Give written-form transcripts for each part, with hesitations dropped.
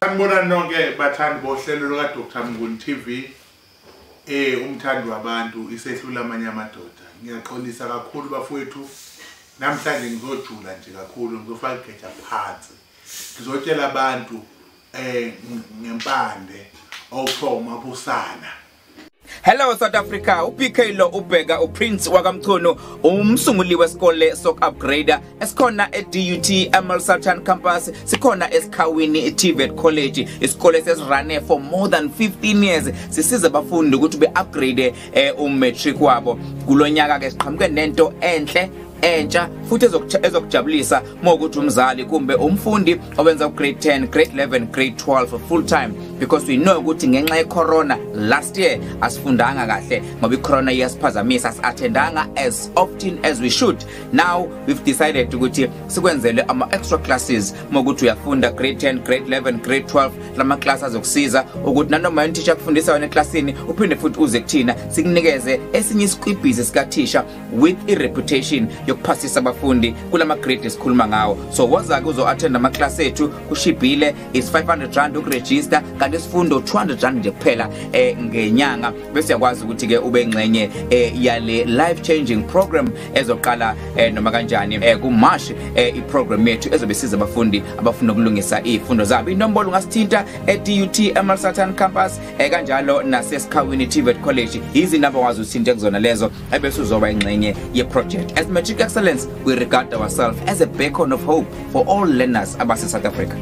Sanibona nonke bathandi bohlelo luka Dr. Mnguni TV. Umthandi wabantu isehlula amanye amadoda. Ngiyaxolisa kakhulu bafowethu. Namhlanje ngizojula nje kakhulu ngizofaka igeja phansi. Ngizotshela abantu ngempande awuthoma busana. Hello South Africa, uPK lo ubheka uPrince wakamkhono umsunguli wesikole sok upgrader esikhona eDUT Emerald Sultan campus, sikhona eSikhawini TVET College, isikole sesirane for more than 15 years. Sisiza abafundi ukuthi be-upgrade matric wabo. Kulonyaka ke siqhamuke nento enhle entsha futhi ezokujabulisa mokuthi umzali kumbe umfundi owenza grade 10, grade 11, grade 12 full time, because we know ukuthi ngenxa yecorona last year asifundanga kahle ngoba icorona iyasiphazamisa, asiattendanga as often as we should. Now we've decided ukuthi sikwenzele ama extra classes mokuthi uyafunda grade 10, grade 11, grade 12, lama classes azokusiza ukuthi nanoma yini teacher kufundisa wena eclassini uphinde futhi uze kuthina sikunikeze esinye isiqibhizi sika teacher with a reputation yokuphasisa abafundi kulama grade esikhuluma ngawo. So waza ke uzo attend ama class ethu kushibhile is 500 rand ukuregister, kanti isifundo 200 rand nje kuphela ngenyanga, bese yakwazi ukuthi ke ube ingxenye yale life changing program ezoqala noma kanjani ku March, iprogram yethu ezobe siza abafundi abafuna ukulungisa izifundo zabo. Inombolo ungasithinta eDUT Emerald Sultan campus kanjalo naseSikhawini TVET College, izinamba wazi usithinta kuzona lezo ebese uzoba ingxenye yeproject. As Matric Excellence, we regard ourselves as a beacon of hope for all learners abase South Africa.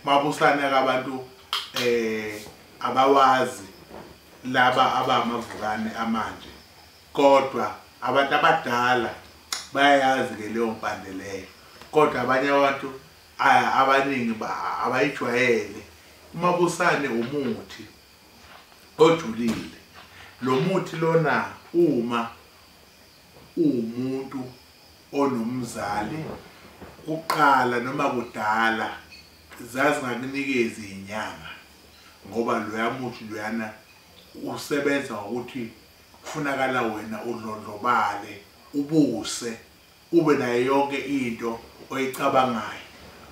Mabusana kabantu abawazi laba abamavukane amanje, kodwa abantu abadala bayayazi ke leyo mpande leyo, kodwa abanye abantu abaningi abayijwayele. Mabusane umuthi ojulile. Lo muthi lona uma umuntu onomzali uqala noma kudala zazi ngakunikeza inyanga, ngoba loya muthi loyana usebenza ukuthi kufunakala wena udlondlobale, ubuse, ube nayo yonke into oyicabangayo.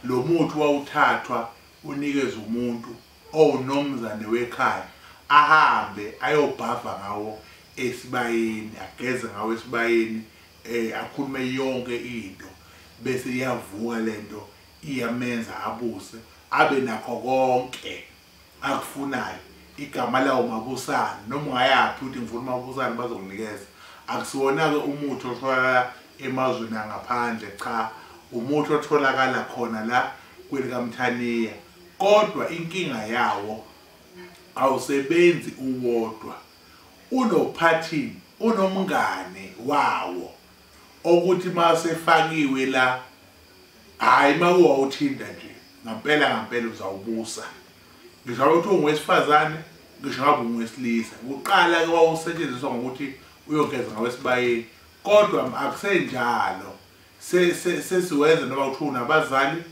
Lo muthi wawuthathwa unikeza umuntu owunomzane wekhaya, ahambe ayobhava ngawo esibayeni, ageze ngawo esibayeni, akhulume yonke into, bese iyavuka lento iyamenza abuse, abe nakho konke akufunayo. Igama lawo mabusana, noma ungayaphi uthi ngifuna mabusana bazokunikeza. Akusiwona ke umuthi otholakala emazweni angaphandle, cha, umuthi otholakala khona la kwelikaMthaniya, kodwa inkinga yawo awusebenzi uwodwa, unophathini, unomngane wawo ukuthi masefakiwe la, hayi mawuwawuthinta nje ngampela uzawubusa. Ngisho ukuthi ungowesifazane, ngisho ngabe ungowesilisa, uqala ke wawusetshenziswa ngokuthi uyongeza ngawesibayeni, kodwa akusenjalo. Sesiwenza noma kuthiwa unabazali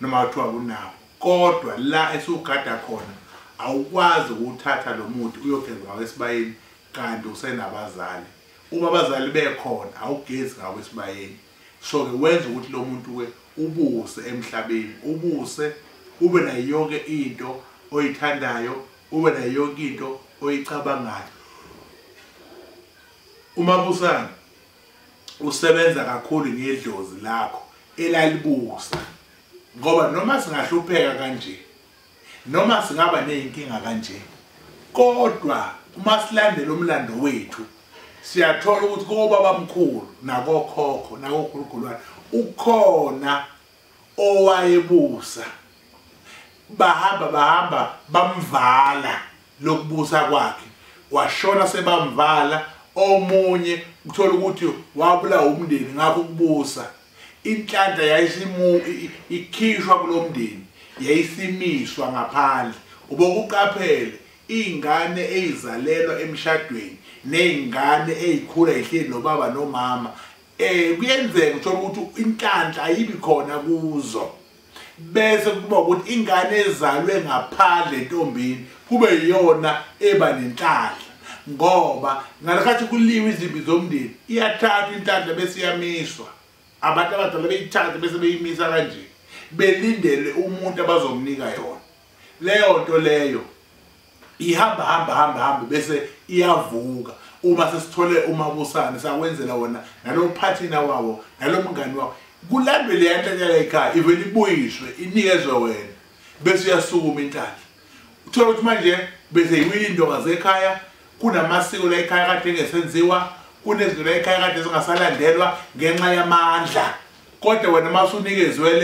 noma kuthiwa kunabo, kodwa la esugada khona awukwazi ukuthatha lo muthi uyogeza ngawesibayeni kanti usenabazali. Uma abazali bekhona awugezi ngawesibayeni. So ke wenza ukuthi lo muntu ke ubuse emhlabeni, ubuse, ube nayo yonke into oyithandayo, ube nayo yonke into oyicabangayo. Umabusana usebenza kakhulu ngedlozi lakho elalibusa, ngoba noma singahlupheka kanje, noma singaba nezinkinga kanje, kodwa uma silandela umlando wethu siyathola ukuthi kobaba mkhulu nakokhokho nakokhulukhulwane ukhona owayebusa, bahamba bamvala lokubusa kwakhe, washona sebamvala. Omunye uthola ukuthi wabula umndeni ngakho ukubusa, inhlanhla yayisimu ikhishwa kulomndeni, yayisimiswa ngaphandle. Ubokuqaphele ingane ezalelwa emshadweni nezingane ezikhula ehleli nobaba nomama, kuyenzeka uthola ukuthi inhlanhla ayibi khona kuzo, bese kuba ukuthi ingane ezalwe ngaphandle entombini kube yiyona eba nenhlanhla, ngoba ngalakhathi kuliwa izimbi zomndeni iyathathwa inhlanhla bese iyamiswa. abantu abadala beyithathe bese beyimisa kanje belindele umuntu abazomnika yona. Leyo nto leyo ihamba bese iyavuka uma sesithole uMabusane sakwenzela wona nalophathina wawo nalomngani wawo kulandwe le yanhlanhla ekhaya ivele ibuyiswe inikezwe wena bese uyasukuma inhlanhla. Uthola ukuthi manje bese yiwile indonga zekhaya kunamasiko la ekhaya kade engesenziwa kunezinto la ekhaya kade zingasalandelwa ngenxa yamandla. Kodwa wena masunikezwe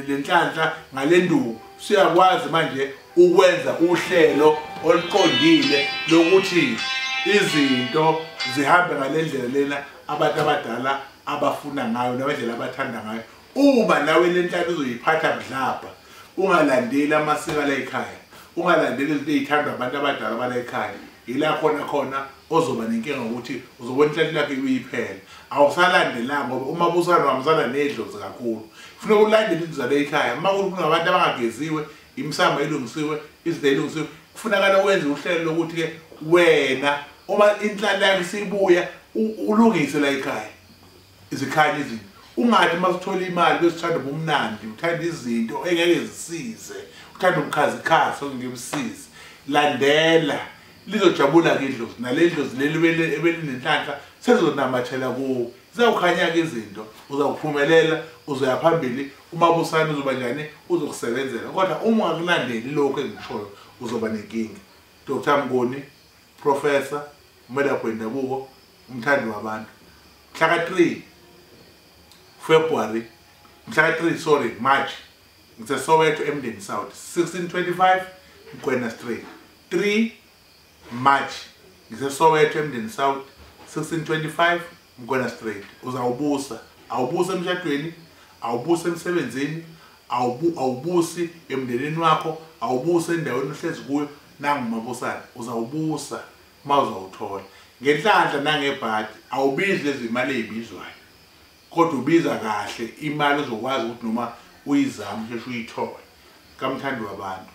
lenhlanhla ngalenduku siyakwazi manje ukwenza uhlelo oluqondile lokuthi izinto zihambe ngalendlela lena abantu abadala abafuna ngayo nabendlela abathanda ngayo. Uma nawe lenhlanhla uzoyiphatha budlabha ungalandeli amasiko la ekhaya ungalandeli izinto ezithandwa abantu abadala bala ekhaya ila khona ozoba nenkinga ukuthi uzobona inhlanhla yakhe uyiphela awusalandelanga ngoba uMabusane wamzana nedlozi kakhulu. Kufanele ulandele izinto zale ekhaya uma kunabantu abangageziwe imsamo elungisiwe izinto elungisiwe kufunakala wenze uhlelo lokuthi ke wena uma inhlanhla yakhe sibuya ulungise la ekhaya izikhanya izinto ungathi masithola imali bese uthanda ubumnandi uthanda izinto engeke zisize uthanda umkhazikhazi ongemsizi. Landela lizojabula ke idlozi nalendlozi leli ebelinenhlanhla sezonamathela kuwo zawukhanya ke izinto uzawuphumelela uzoya phambili. uMabusane uzoba njani uzokusebenzela kodwa uma ungakulandeli lokho engishoyo uzoba nenkinga. Dr. Mnguni, Professor, umelaphi wendabuko, umthandi wabantu. Mhla ka-3 February, March, ngiseSoweto Emden South 1625 Mgwena Street. 3 March ngiseSoweto Emden South 1625 Mgwena Street. Uzawubusa awubusa emshadweni awubusa emsebenzini awubusi emndenini wakho awubusa endaweni ohlezi kuyo nanguMabusane uzawubusa mawuzawuthola ngenhlanhla nangebhadi. Awubizi lezi imali ezibizwayo kodwa ubiza kahle imali ozokwazi ukuthi noma uyizame sheshe uyithole kamthandi wabantu.